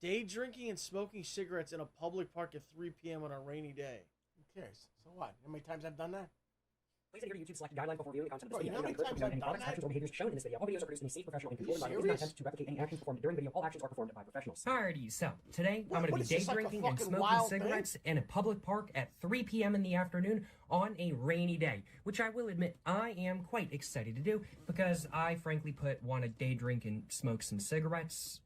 Day drinking and smoking cigarettes in a public park at 3 p.m. on a rainy day. Who cares? So what? How many times I've done that? Please adhere to YouTube's selected guidelines before viewing the content of Bro, this you know video. how many times I've Any done products, that? actions, or behaviors shown in this video. All videos are produced in a safe, professional, and controlled Are you environment. It is not serious? intended to replicate any actions performed during video. All actions are performed by professionals. Alrighty, so today What- I'm going to what be is day this, like a drinking and fucking smoking wild cigarettes in a public park at 3 p.m. in the afternoon on a rainy day, which I will admit I am quite excited to do because I frankly want to day drink and smoke some cigarettes.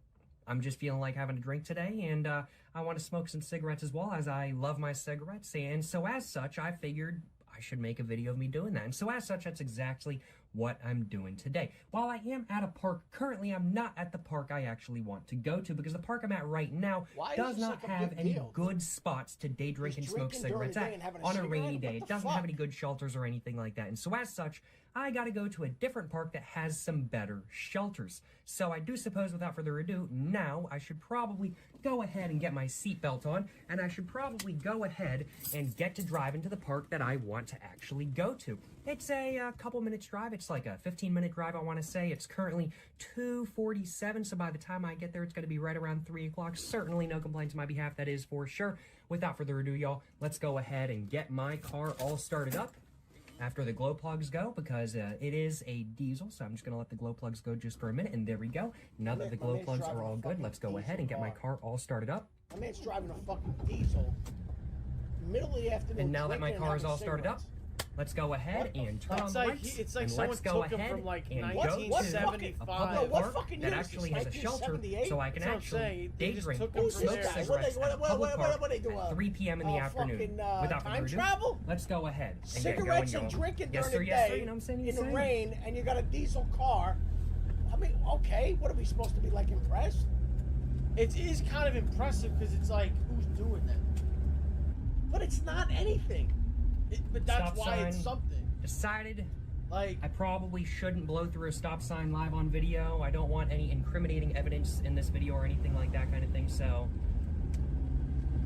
I'm just feeling like having a drink today, and I want to smoke some cigarettes as well, as I love my cigarettes, and so as such, I figured I should make a video of me doing that, and so as such, that's exactly what I'm doing today. While I am at a park, currently I'm not at the park I actually want to go to, because the park I'm at right now does not have any good spots to day drink and smoke cigarettes at on a rainy day. It doesn't have any good shelters or anything like that, and so as such, I gotta go to a different park that has some better shelters. So I do suppose, without further ado, now I should probably go ahead and get my seatbelt on, and I should probably go ahead and get to drive into the park that I want to actually go to. It's a couple minutes drive. It's like a 15-minute drive, I want to say. It's currently 2:47, so by the time I get there, it's going to be right around 3 o'clock. Certainly no complaints on my behalf, that is for sure. Without further ado, y'all, let's go ahead and get my car all started up after the glow plugs go, because it is a diesel, so I'm just going to let the glow plugs go just for a minute, and there we go. Now that the glow plugs are all good, let's go ahead and get my car all started up. My man's driving a fucking diesel. Middle of the afternoon. And now that my car is all started up, let's go ahead and turn on the lights. It's like and someone let's go took him ahead from like and go to 1975. a public park that actually has a shelter, so I can actually day drink and Who's smoke this guy? cigarettes at a public park what they do? at 3 p.m. in the afternoon. Without time further ado, travel? let's go ahead and Cigarettes get going, and y'all. drinking Yes, during sir, the yes, sir, day you know what I'm saying? in Yes, the sir. rain, and you got a diesel car. I mean, okay, what are we supposed to be like impressed? It is kind of impressive because it's like, who's doing that? But it's not anything. But that's Stop why it's sign. something. Decided Like, I probably shouldn't blow through a stop sign live on video. I don't want any incriminating evidence in this video or anything like that kind of thing, so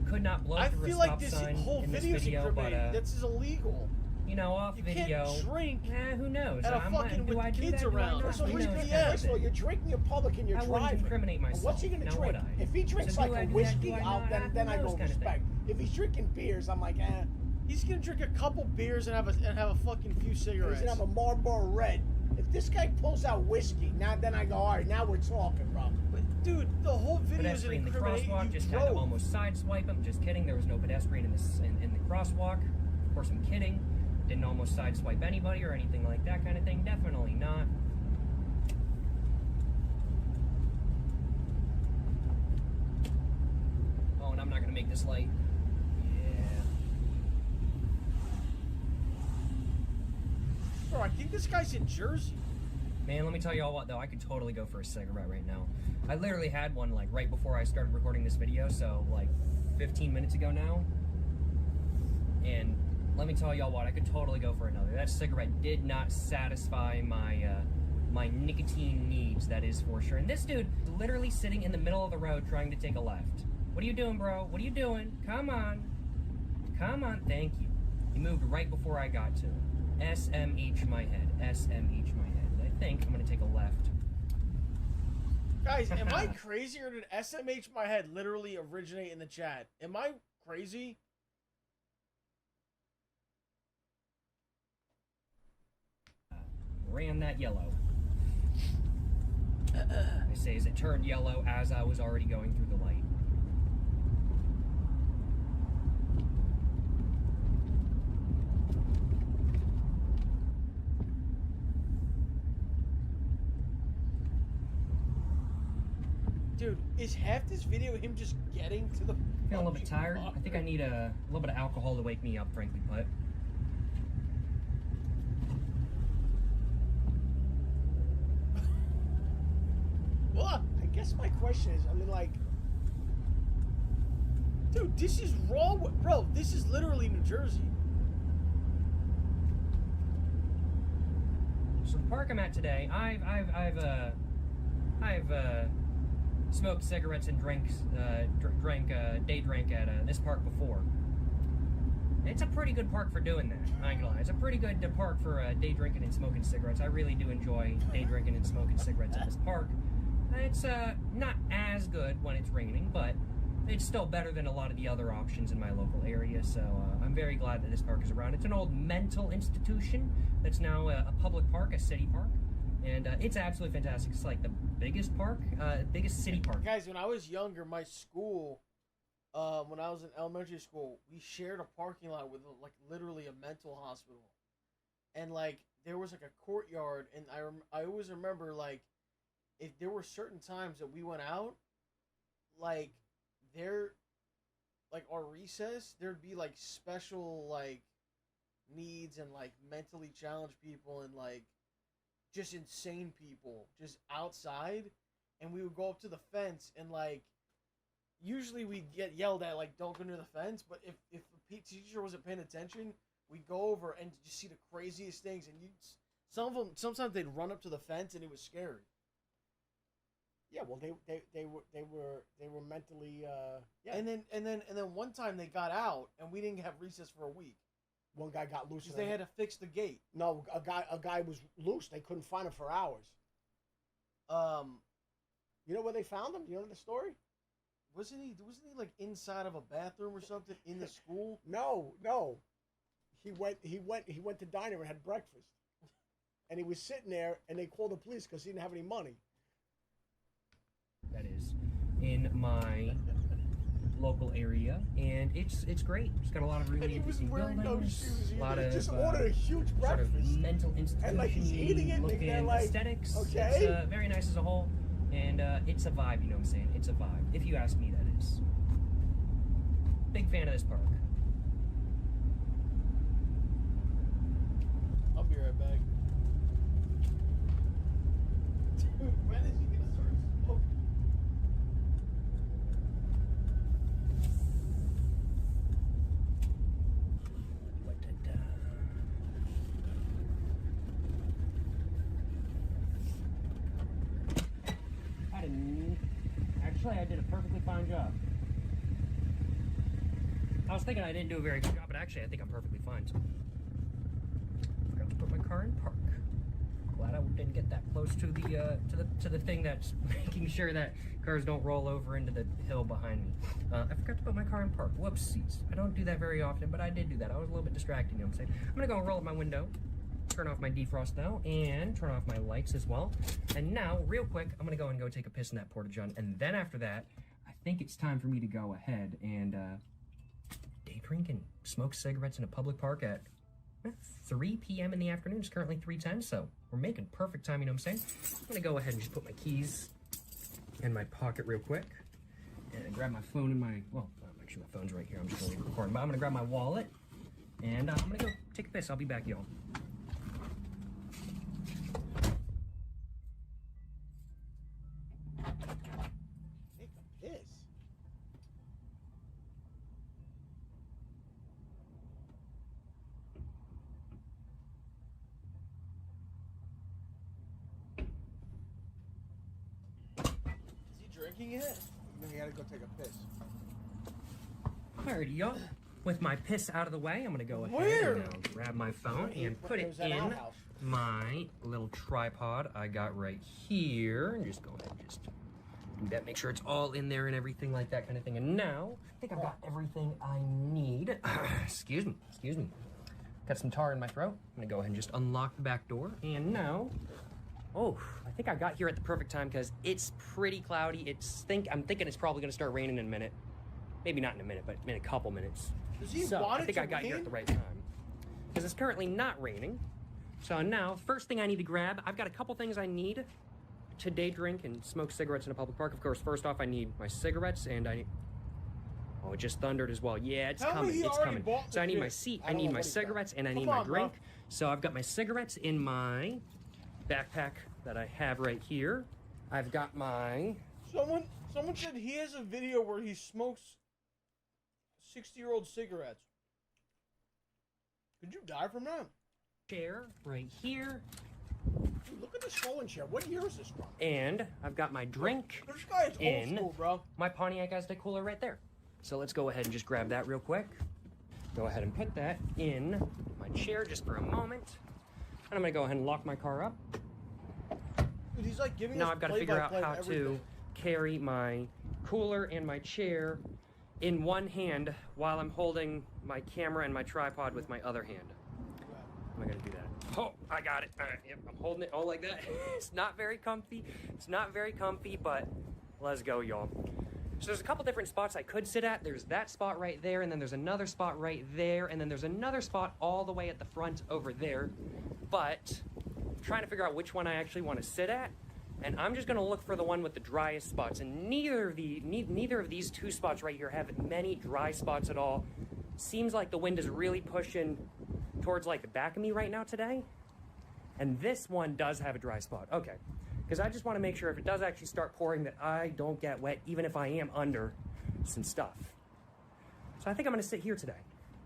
could not blow I through a feel stop like this sign whole in this video's video, but incriminating. This is illegal. you know, off You video. can't drink who knows? at a fucking do with I do kids that? Do I around. not? That's So what Who he's we knows? do. drinking. First of all, you're drinking in public and you're I wouldn't driving. incriminate And myself. what's he gonna Now, drink? would I? If he drinks So like do I a do that? whiskey, Do I not? then I Who go knows kind of thing. respect. If he's drinking beers, I'm like, eh. He's gonna drink a couple beers and have a fucking few He's cigarettes. gonna have a Marlboro Red. If this guy pulls out whiskey, now then I go, all right, now we're talking, bro. But dude, the whole video is Pedestrian in the incriminating. crosswalk, You just had to drove. almost sideswipe him. Just kidding, there was no pedestrian in the crosswalk. Of course, I'm kidding. Didn't almost sideswipe anybody or anything like that kind of thing. Definitely not. Oh, and I'm not gonna make this light. Yeah. Bro, I think this guy's in Jersey. Man, let me tell you all what, though, I could totally go for a cigarette right now. I literally had one, like, right before I started recording this video, so, like, 15 minutes ago now. And let me tell y'all what, I could totally go for another. That cigarette did not satisfy my, my nicotine needs, that is for sure. And this dude is literally sitting in the middle of the road trying to take a left. What are you doing, bro? What are you doing? Come on. Come on, thank you. He moved right before I got to him. SMH my head. SMH my head. I think I'm gonna take a left. Guys, am I crazy or did SMH my head literally originate in the chat? Am I crazy? Ran that yellow. I say as it turned yellow as I was already going through the light. Dude, is half this video him just getting to the Feeling a little bit fucking tired. park? I think I need a little bit of alcohol to wake me up, frankly put. What? I guess my question is, I mean, like, Dude, this is wrong with, bro, this is literally New Jersey. So the park I'm at today, I've smoked cigarettes and day drank at this park before. It's a pretty good park for doing that. I ain't gonna lie. It's a pretty good park for day drinking and smoking cigarettes. I really do enjoy day drinking and smoking cigarettes at this park. It's not as good when it's raining, but it's still better than a lot of the other options in my local area, so I'm very glad that this park is around. It's an old mental institution that's now a public park, a city park, and it's absolutely fantastic. It's like the biggest park, biggest city park. Guys, when I was younger, my school, when I was in elementary school, we shared a parking lot with like literally a mental hospital, and like there was like a courtyard, and I always remember like if there were certain times that we went out, like like our recess, there'd be like special like needs and like mentally challenged people and like just insane people just outside, and we would go up to the fence and like usually we'd get yelled at like don't go near the fence, but if the teacher wasn't paying attention, we'd go over and just see the craziest things, and sometimes they'd run up to the fence and it was scary. Yeah, well, they were mentally yeah. And then one time they got out and we didn't have recess for a week. One guy got loose. Because they had to fix the gate. No, a guy was loose. They couldn't find him for hours. You know where they found him? You know the story? Wasn't he like inside of a bathroom or something in the school? No. He went to diner and had breakfast, and he was sitting there, and they called the police because he didn't have any money. That is in my local area, and it's great. It's got a lot of really interesting buildings. No shoes a lot of just ordered a huge sort breakfast. of mental institution And like he's eating it, looking and like, aesthetics. okay. It's very nice as a whole, and it's a vibe. You know what I'm saying? It's a vibe. If you ask me, that is. Big fan of this park. I'll be right back. Dude, when is he gonna start smoking? Actually, I did a perfectly fine job. I was thinking I didn't do a very good job, but actually I think I'm perfectly fine. So. Forgot to put my car in park. Glad I didn't get that close to the thing that's making sure that cars don't roll over into the hill behind me. I forgot to put my car in park. Whoopsies. I don't do that very often, but I did do that. I was a little bit distracted, you know what I'm saying? I'm gonna go and roll up my window, turn off my defrost now, and turn off my lights as well. And now, real quick, I'm gonna go and take a piss in that porta-john, and then after that, I think it's time for me to go ahead and day drink and smoke cigarettes in a public park at 3 p.m. in the afternoon. It's currently 3:10, so we're making perfect time, you know what I'm saying? I'm gonna go ahead and just put my keys in my pocket real quick, and grab my phone in my, well, actually my phone's right here, I'm just gonna leave it recording, but I'm gonna grab my wallet, and I'm gonna go take a piss. I'll be back, y'all. Take a piss. Is he drinking it? No, he had to go take a piss. Alrighty, y'all. With my piss out of the way, I'm gonna go ahead Where? and now grab my phone and put it was that in outhouse. my little tripod I got right here. And just go ahead and just do that. Make sure it's all in there and everything like that kind of thing. And now, I think I've got everything I need. Excuse me. Got some tar in my throat. I'm gonna go ahead and just unlock the back door. And now, oh, I think I got here at the perfect time because it's pretty cloudy. I'm thinking it's probably gonna start raining in a minute. Maybe not in a minute, but in a couple minutes. Does he So want I it think to I got here rain? at the right time. Because it's currently not raining. So now, first thing I need to grab, I've got a couple things I need to day drink and smoke cigarettes in a public park. Of course, first off, I need my cigarettes, and oh, it just thundered as well. Yeah, it's Tell me coming, he it's already coming. bought So I the need my shit. seat, I I don't need know my what he's got. cigarettes, and I need Come my on, bro. drink. So I've got my cigarettes in my backpack that I have right here. I've got my Someone said he has a video where he smokes 60-year-old cigarettes. Could you die from that? chair right here, Dude, look at this rolling chair. What year is this from? and I've got my drink This guy is old in school, bro. my Pontiac Aztec cooler right there. So let's go ahead and just grab that real quick. Go ahead and put that in my chair just for a moment. And I'm gonna go ahead and lock my car up. Dude, he's like giving Now us I've got to figure out play-by-play of how to everything. carry my cooler and my chair in one hand while I'm holding my camera and my tripod with my other hand. How am I gonna do that? Oh, I got it. All right, yep, I'm holding it all like that. It's not very comfy. It's not very comfy, but let's go, y'all. So there's a couple different spots I could sit at. There's that spot right there, and then there's another spot right there, and then there's another spot all the way at the front over there. But I'm trying to figure out which one I actually want to sit at, and I'm just gonna look for the one with the driest spots. And neither of these two spots right here have many dry spots at all. Seems like the wind is really pushing towards like the back of me right now today. And this one does have a dry spot. Okay. Because I just want to make sure if it does actually start pouring that I don't get wet, even if I am under some stuff. So I think I'm going to sit here today.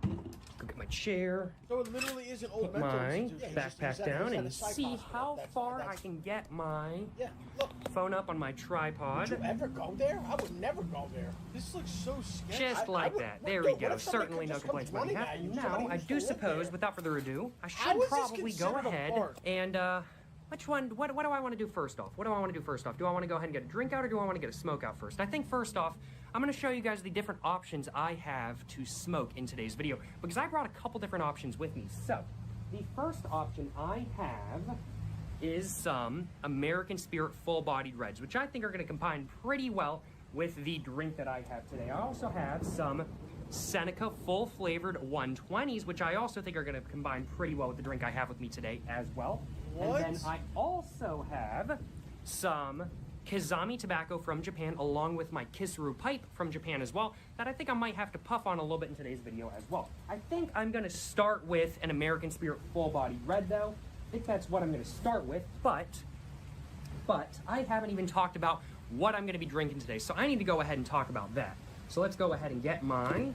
Go get my chair, So it literally is an old put mental my institution. backpack down, and see how far I can get my Yeah, look. phone up on my Would tripod. you ever go there? I would never go there. This looks so sketchy. Just like would- that. what- There dude, we what go. if somebody Certainly no just complaints comes about running that. at you? Somebody Now, I used to do live suppose, there. without further ado, I How should is this probably go considered a ahead park? and, which one, what do I want to do first off? What do I want to do first off? Do I want to go ahead and get a drink out, or do I want to get a smoke out first? I think first off, I'm going to show you guys the different options I have to smoke in today's video, because I brought a couple different options with me. So, the first option I have is some American Spirit full-bodied reds, which I think are going to combine pretty well with the drink that I have today. I also have some Seneca full-flavored 120s, which I also think are going to combine pretty well with the drink I have with me today as well. What? And then I also have some Kizami tobacco from Japan, along with my Kisuru pipe from Japan as well, that I think I might have to puff on a little bit in today's video as well. I think I'm going to start with an American Spirit full-bodied red, though. I think that's what I'm going to start with, but I haven't even talked about what I'm going to be drinking today, so I need to go ahead and talk about that. So let's go ahead and get my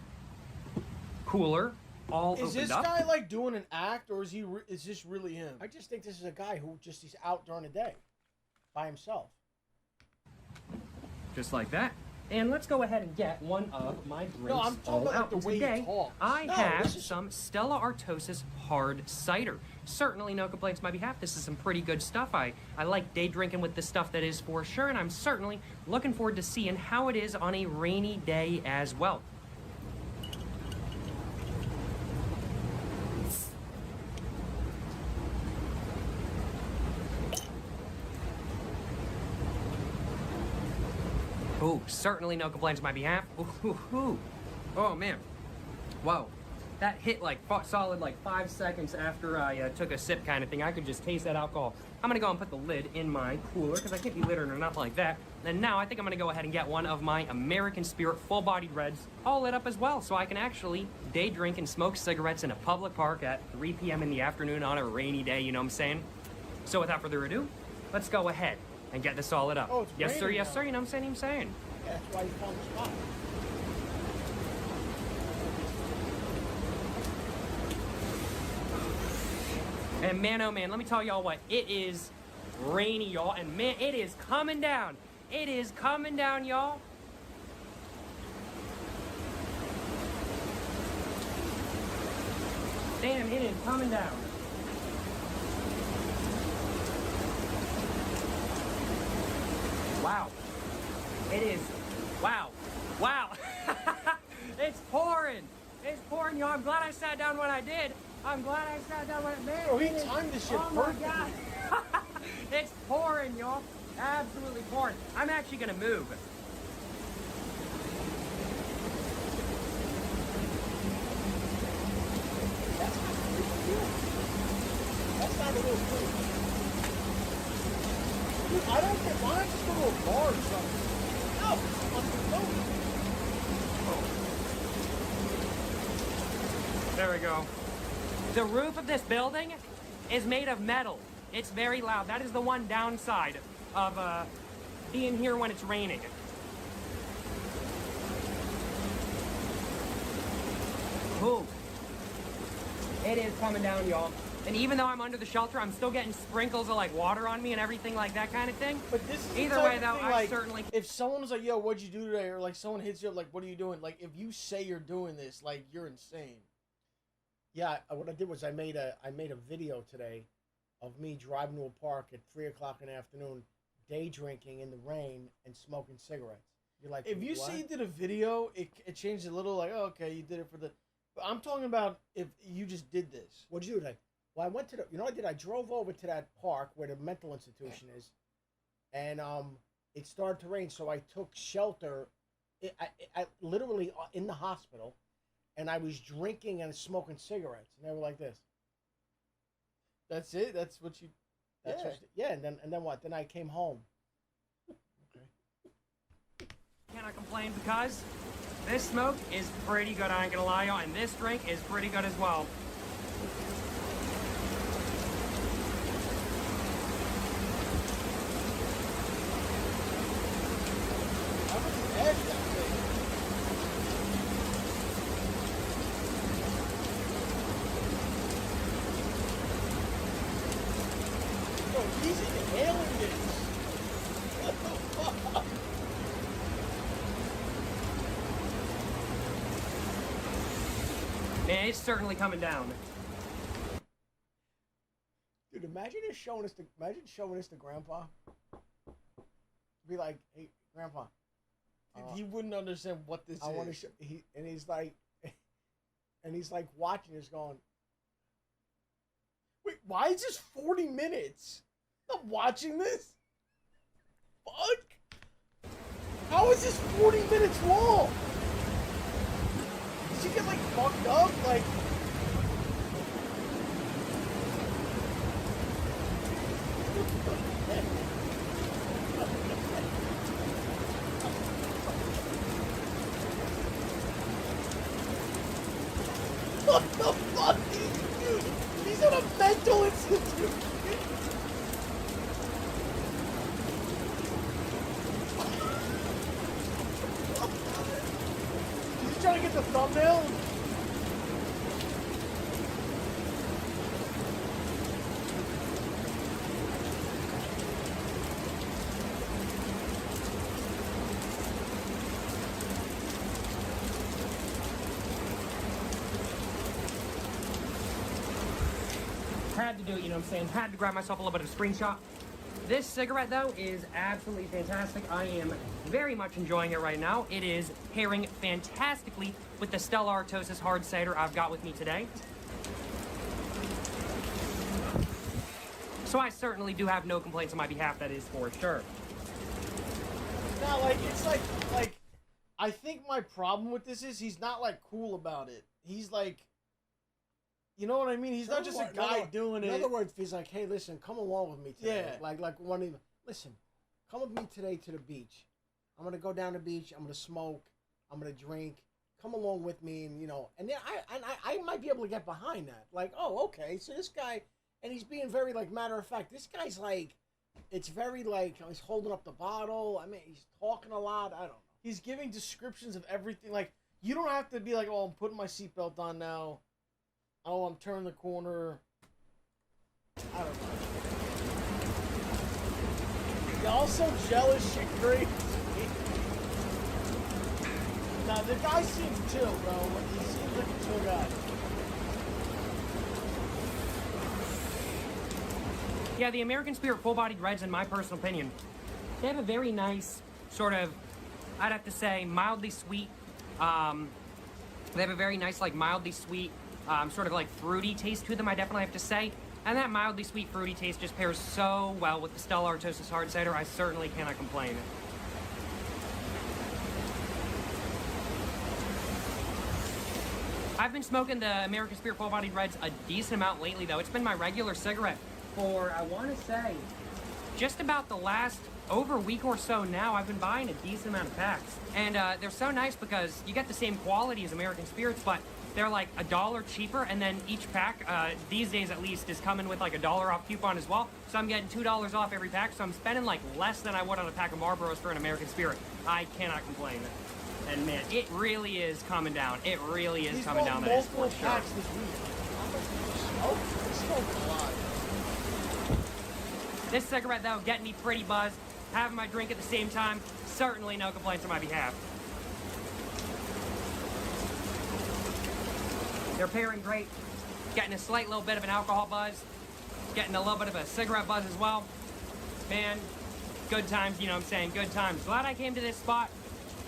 cooler all Is opened this up. guy like doing an act, or is this really him? I just think this is a guy who just is out during the day by himself. Just like that. And let's go ahead and get one of my drinks No, I'm talking all about, like, out. the And way he today, talks. I No, have this is- some Stella Artois hard cider. Certainly no complaints on my behalf. This is some pretty good stuff. I like day drinking with this stuff, that is for sure, and I'm certainly looking forward to seeing how it is on a rainy day as well. Ooh, certainly no complaints on my behalf. Ooh. Oh, man. Whoa. That hit like solid like 5 seconds after I took a sip kind of thing. I could just taste that alcohol. I'm going to go and put the lid in my cooler because I can't be littering or nothing like that. And now I think I'm going to go ahead and get one of my American Spirit full-bodied reds all lit up as well, so I can actually day drink and smoke cigarettes in a public park at 3 p.m. in the afternoon on a rainy day, you know what I'm saying? So without further ado, let's go ahead and get this all lit up. Oh, it's Yes, sir, raining yes, now. sir, you know what I'm saying? Yeah, that's why he found the spot. And man, oh man, let me tell y'all what, it is rainy, y'all, and man, it is coming down. It is coming down, y'all. Damn, it is coming down. Wow. It is, wow. It's pouring. It's pouring, y'all. I'm glad I sat down when I did. I'm glad I sat down when man. Bro, he it is- timed this shit Oh my perfectly. God. It's pouring, y'all. Absolutely pouring. I'm actually gonna move. That's not a little cool. Dude, I don't get why not just go to a bar or something. No, on the phone. There we go. The roof of this building is made of metal. It's very loud. That is the one downside of being here when it's raining. Ooh. It is coming down, y'all. And even though I'm under the shelter, I'm still getting sprinkles of like water on me and everything like that kind of thing. But this is the Either type way, of though, thing, I like, certainly... if someone was like, "Yo, what'd you do today?" or like someone hits you up, like, "What are you doing?" Like, if you say you're doing this, like, you're insane. Yeah, what I did was I made a video today of me driving to a park at 3 o'clock in the afternoon, day drinking in the rain and smoking cigarettes. You're like, if you what? say you did a video, it changed a little. Like, oh, okay, you did it for the. But I'm talking about if you just did this. What'd you do today? Well, I went to the. You know what I did? I drove over to that park where the mental institution is, and it started to rain, so I took shelter. I literally in the hospital, and I was drinking and smoking cigarettes, and they were like this. That's it. That's what you. That's yeah. Yeah, and then what? Then I came home. Cannot complain because this smoke is pretty good, I ain't gonna lie, and this drink is pretty good as well. How much edge that thing? Bro, he's inhaling this. What the fuck? Man, it's certainly coming down. Dude, imagine showing this to Grandpa. Be like, hey, Grandpa. He wouldn't understand what this I is. want to show. He's like, and he's like watching this, going, Wait, why is this 40 minutes? I'm watching this? Fuck! How is this 40 minutes long? Did she get like fucked up? Like. What the fuck? Dude, he's on a mental institute. Is he trying to get the thumbnail? Had to do it, you know what I'm saying? Had to grab myself a little bit of a screenshot. This cigarette, though, is absolutely fantastic. I am very much enjoying it right now. It is pairing fantastically with the Stella Artois hard cider I've got with me today. So I certainly do have no complaints on my behalf, that is for sure. No, like, it's like, I think my problem with this is he's not, like, cool about it. He's like, you know what I mean? He's not just a guy doing it. In other words, he's like, hey, listen, come along with me today. Yeah. Like one of them, listen, come with me today to the beach. I'm going to go down the beach. I'm going to smoke. I'm going to drink. Come along with me. And, you know, and then I might be able to get behind that. Like, oh, okay. So this guy, and he's being very, like, matter of fact. This guy's like, it's very, like, he's holding up the bottle. I mean, he's talking a lot. I don't know. He's giving descriptions of everything. Like, you don't have to be like, oh, I'm putting my seatbelt on now. Oh, I'm turning the corner. I don't know. Y'all so jealous, shit crazy. Nah, the guy seems chill, bro. He seems like a chill guy. Yeah, the American Spirit full-bodied reds, in my personal opinion, they have a very nice sort of, I'd have to say, mildly sweet. They have a very nice, like, mildly sweet, sort of like fruity taste to them, I definitely have to say. And that mildly sweet fruity taste just pairs so well with the Stella Artois hard cider. I certainly cannot complain. I've been smoking the American Spirit full-bodied reds a decent amount lately, though. It's been my regular cigarette for, I want to say, just about the last over a week or so now. I've been buying a decent amount of packs. And they're so nice because you get the same quality as American Spirits, but they're like $1 cheaper, and then each pack, these days at least, is coming with like $1 off coupon as well. So I'm getting $2 off every pack, so I'm spending like less than I would on a pack of Marlboros for an American Spirit. I cannot complain. And man, it really is coming down. It really is coming down. That is for sure. Packs this week. How much did you smoke? I smoked a lot. This cigarette, though, getting me pretty buzzed. Having my drink at the same time. Certainly no complaints on my behalf. They're pairing great. Getting a slight little bit of an alcohol buzz. getting a little bit of a cigarette buzz as well. Man, good times, you know what I'm saying, good times. Glad I came to this spot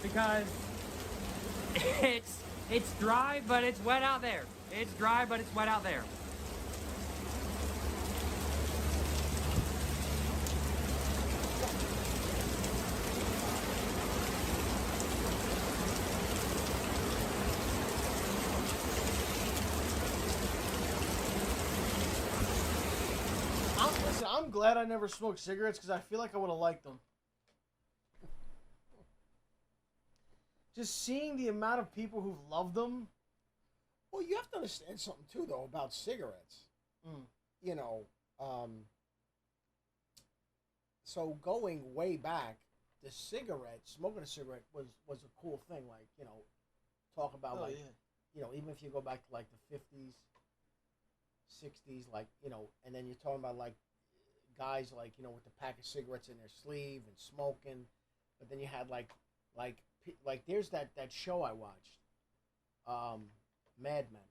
because it's dry, but it's wet out there. It's dry, but it's wet out there. Listen, I'm glad I never smoked cigarettes because I feel like I would have liked them. Just seeing the amount of people who've loved them. Well, you have to understand something too, though, about cigarettes. You know, so going way back, the cigarette, smoking a cigarette was a cool thing. Like, you know, talk about you know, even if you go back to like the 50s, 60s, like, you know, and then you're talking about like guys like, you know, with the pack of cigarettes in their sleeve and smoking, but then you had like there's that show I watched, Mad Men.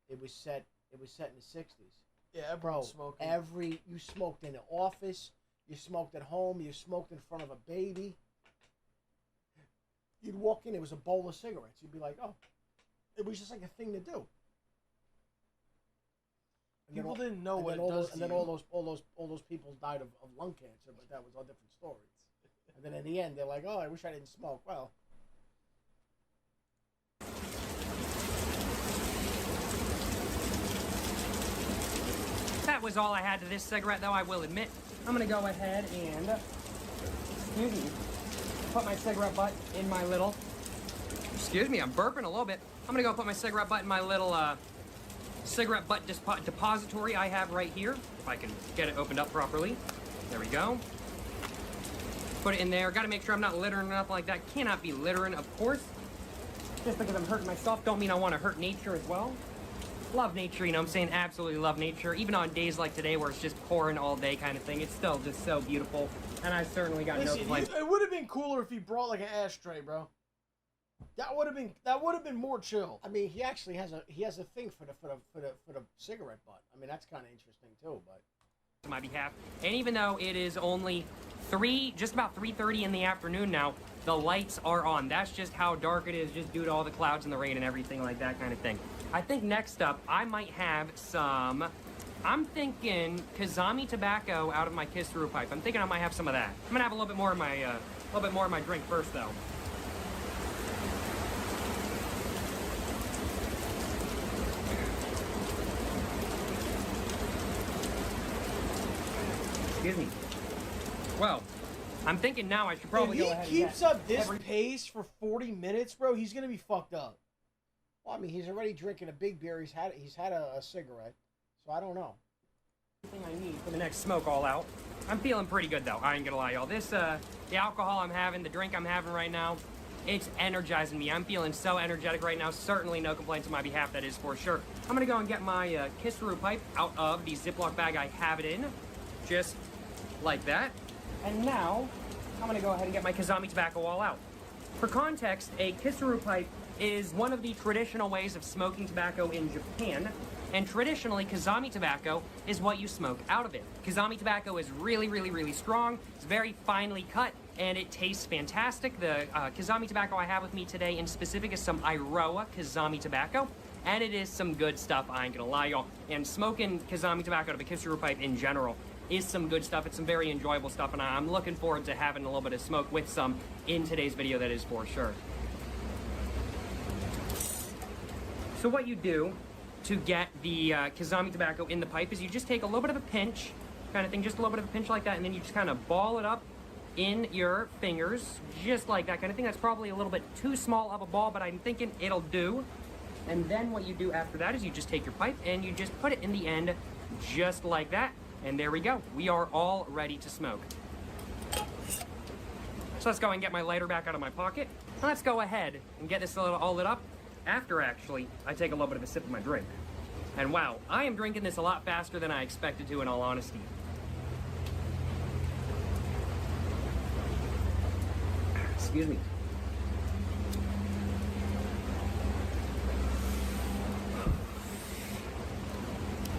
It was set in the 60s. Yeah, everyone smoking. You smoked in the office, you smoked at home, you smoked in front of a baby. You'd walk in, it was a bowl of cigarettes. You'd be like, oh, it was just like a thing to do. People didn't know what it does to you. And then all those people died of lung cancer, but that was a different story. And then in the end, they're like, oh, I wish I didn't smoke. Well, That was all I had to this cigarette, though, I will admit. I'm gonna go ahead and, excuse me, put my cigarette butt in my little, excuse me, I'm burping a little bit. I'm gonna go put my cigarette butt in my little, cigarette butt depository I have right here. If I can get it opened up properly. There we go. Put it in there. Gotta make sure I'm not littering or nothing like that. Cannot be littering, of course. Just because I'm hurting myself don't mean I want to hurt nature as well. Love nature, you know what I'm saying? Absolutely love nature. Even on days like today where it's just pouring all day kind of thing, it's still just so beautiful. And I certainly got no complaints. It would have been cooler if he brought like an ashtray, bro. That would have been more chill. I mean, he actually has a thing for the cigarette butt. I mean, that's kind of interesting too. But on my behalf, and even though it is only just about 3:30 in the afternoon now, the lights are on. That's just how dark it is, just due to all the clouds and the rain and everything like that kind of thing. I think next up, I might have some. I'm thinking Kazami tobacco out of my kiss-through pipe. I'm thinking I might have some of that. I'm gonna have a little bit more of my drink first, though. Excuse me. Well, I'm thinking now I should probably go ahead and If he keeps up this pace for 40 minutes, bro, he's gonna be fucked up. well, I mean, he's already drinking a big beer. He's had a cigarette, so I don't know. Everything I need for the next smoke all out. I'm feeling pretty good though. I ain't gonna lie, y'all. This the alcohol I'm having, the drink I'm having right now, it's energizing me. I'm feeling so energetic right now. Certainly no complaints on my behalf, that is for sure. I'm gonna go and get my kiss-through pipe out of the Ziploc bag I have it in, just like that. And now I'm gonna go ahead and get my Kazami tobacco all out. For context, a kiss-through pipe is one of the traditional ways of smoking tobacco in Japan. And traditionally, Kazami tobacco is what you smoke out of it. Kazami tobacco is really, really, really strong. It's very finely cut, and it tastes fantastic. The Kazami tobacco I have with me today in specific is some Iroha Kazami tobacco, and it is some good stuff, I ain't gonna lie, y'all. And smoking Kazami tobacco out of a kiss-through pipe in general is some good stuff. It's some very enjoyable stuff, and I'm looking forward to having a little bit of smoke with some in today's video, that is for sure. So what you do to get the Kazami tobacco in the pipe is you just take a little bit of a pinch, kind of thing, just a little bit of a pinch like that, and then you just kind of ball it up in your fingers, just like that kind of thing. That's probably a little bit too small of a ball, but I'm thinking it'll do. And then what you do after that is you just take your pipe and you just put it in the end, just like that. And there we go. We are all ready to smoke. So let's go and get my lighter back out of my pocket. Let's go ahead and get this all lit up. After, actually, I take a little bit of a sip of my drink. And wow, I am drinking this a lot faster than I expected to, in all honesty. Excuse me.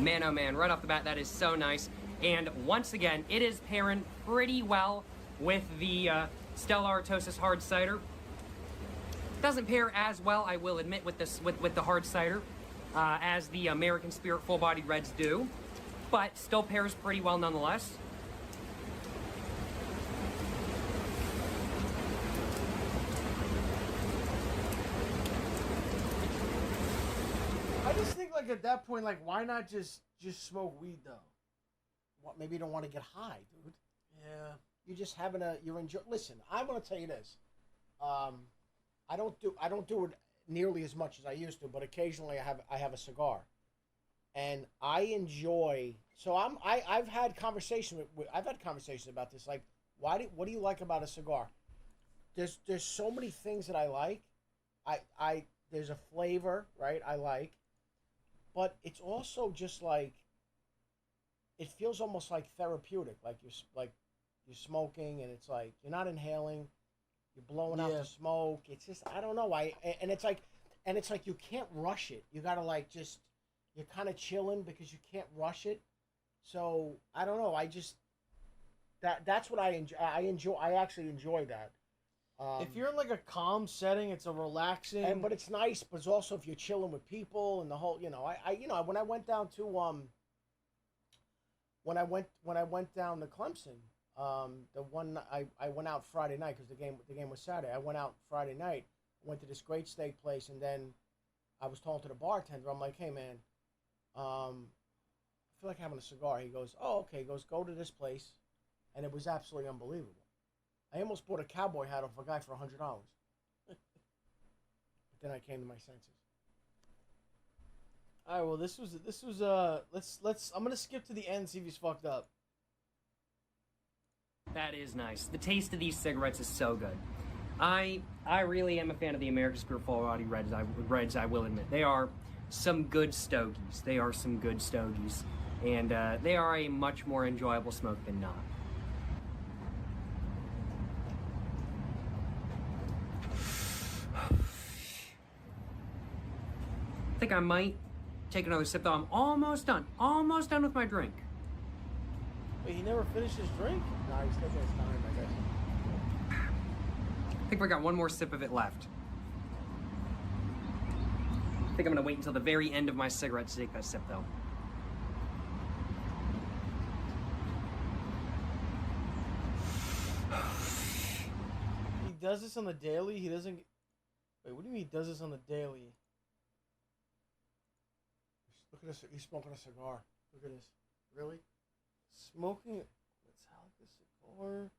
Man, oh man, right off the bat, that is so nice. And once again, it is pairing pretty well with the Stella Artosis hard cider. Doesn't pair as well, I will admit, with this with the hard cider as the American Spirit full-bodied reds do, but still pairs pretty well nonetheless. I just think, like, at that point, like, why not just smoke weed, though? What, maybe you don't want to get high, dude. Yeah. You're just having you're enjoying. Listen, I'm gonna tell you this. I don't do it nearly as much as I used to, but occasionally I have a cigar, and I enjoy. So I've had conversations about this. Like, what do you like about a cigar? There's so many things that I like. There's a flavor, right? I like, but it's also just like, it feels almost like therapeutic. Like you're smoking, and it's like you're not inhaling, you're blowing out the smoke. It's just, I don't know. And it's like you can't rush it. You gotta like just, you're kind of chilling because you can't rush it. So I don't know. I just that's what I enjoy. I actually enjoy that. If you're in like a calm setting, it's a relaxing. But it's nice. But it's also if you're chilling with people and the whole. When I went down to when I went down to Clemson, the one I went out Friday night because the game was Saturday. I went out Friday night. Went to this great steak place, and then I was talking to the bartender. I'm like, hey man, I feel like having a cigar. He goes, oh okay. He goes, go to this place, and it was absolutely unbelievable. I almost bought a cowboy hat off a guy for $100. But then I came to my senses. All right, well, this was let's I'm gonna skip to the end and see if he's fucked up. That is nice. The taste of these cigarettes is so good. I really am a fan of the American Spirit Full Body Reds. I will admit they are some good stogies. They are some good stogies, and they are a much more enjoyable smoke than not. I think I might take another sip though. I'm almost done with my drink. Wait, he never finished his drink? No, he's taking his time, I guess. I think we got one more sip of it left. I think I'm gonna wait until the very end of my cigarette to take that sip though. He does this on the daily? He doesn't... Wait, what do you mean he does this on the daily? Look at this. He's smoking a cigar. Look at this. Really? Smoking Metallica cigar?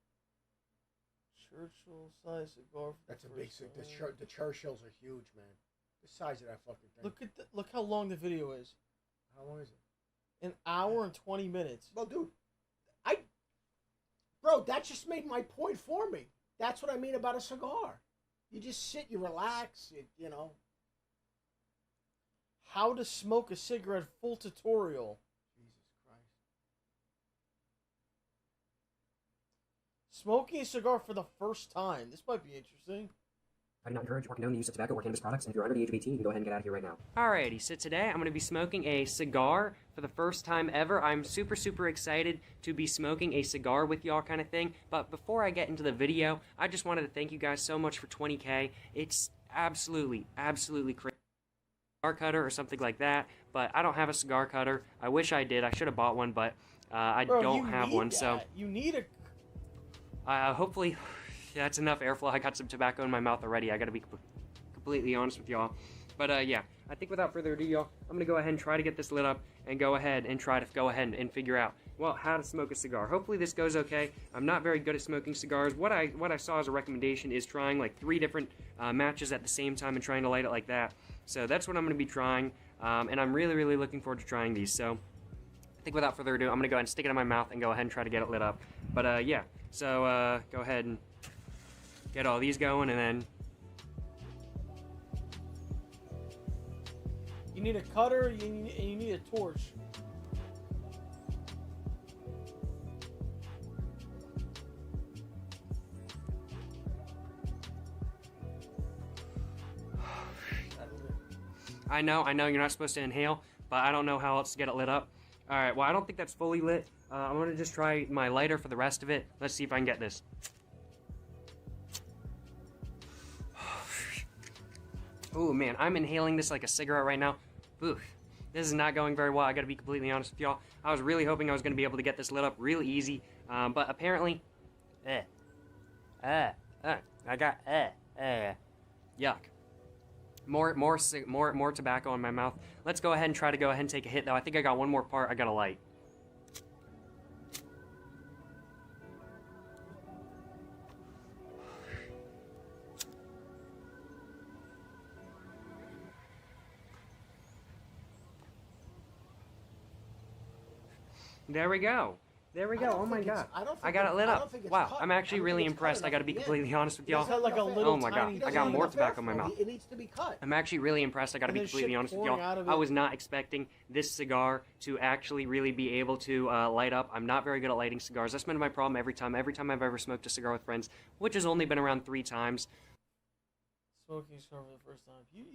Churchill-sized cigar. That's a big cigar. The Churchills are huge, man. The size of that fucking thing. Look how long the video is. How long is it? An hour and 20 minutes. Well, dude, bro, that just made my point for me. That's what I mean about a cigar. You just sit, you relax, you know. How to smoke a cigarette full tutorial. Jesus Christ. Smoking a cigar for the first time. This might be interesting. I do not encourage or condone the use of tobacco or cannabis products, and if you're under the age of 18, you can go ahead and get out of here right now. Alrighty, so today I'm going to be smoking a cigar for the first time ever. I'm super, super excited to be smoking a cigar with y'all kind of thing, but before I get into the video, I just wanted to thank you guys so much for 20K. It's absolutely, absolutely crazy. Cigar cutter or something like that, but I don't have a cigar cutter. I wish I did. I should have bought one, but I don't have one, so... You need a... Hopefully... Yeah, that's enough airflow. I got some tobacco in my mouth already. I gotta be completely honest with y'all. But yeah, I think without further ado, y'all, I'm gonna go ahead and try to get this lit up and go ahead and figure out, well, how to smoke a cigar. Hopefully this goes okay. I'm not very good at smoking cigars. What I saw as a recommendation is trying like 3 different matches at the same time and trying to light it like that. So that's what I'm gonna be trying, and I'm really, really looking forward to trying these. So I think without further ado, I'm gonna go ahead and stick it in my mouth and go ahead and try to get it lit up. But yeah, so go ahead and get all these going, and then... You need a cutter, and you need a torch. I know, you're not supposed to inhale, but I don't know how else to get it lit up. Alright, well, I don't think that's fully lit. I'm gonna just try my lighter for the rest of it. Let's see if I can get this. Oh man, I'm inhaling this like a cigarette right now. Ooh, this is not going very well. I gotta be completely honest with y'all. I was really hoping I was gonna be able to get this lit up really easy, but apparently, I got yuck. More tobacco in my mouth. Let's go ahead and try to go ahead and take a hit though. I think I got one more part I gotta light. There we go. There we go. Oh my god. I got it lit up. Wow. I'm actually really impressed. I gotta be completely honest with y'all. Oh my god. I got more tobacco in my mouth. It needs to be cut. I'm actually really impressed. I gotta be completely honest with y'all. I was not expecting this cigar to actually really be able to light up. I'm not very good at lighting cigars. That's been my problem every time I've ever smoked a cigar with friends, which has only been around 3 times. Smoking cigar for the first time. You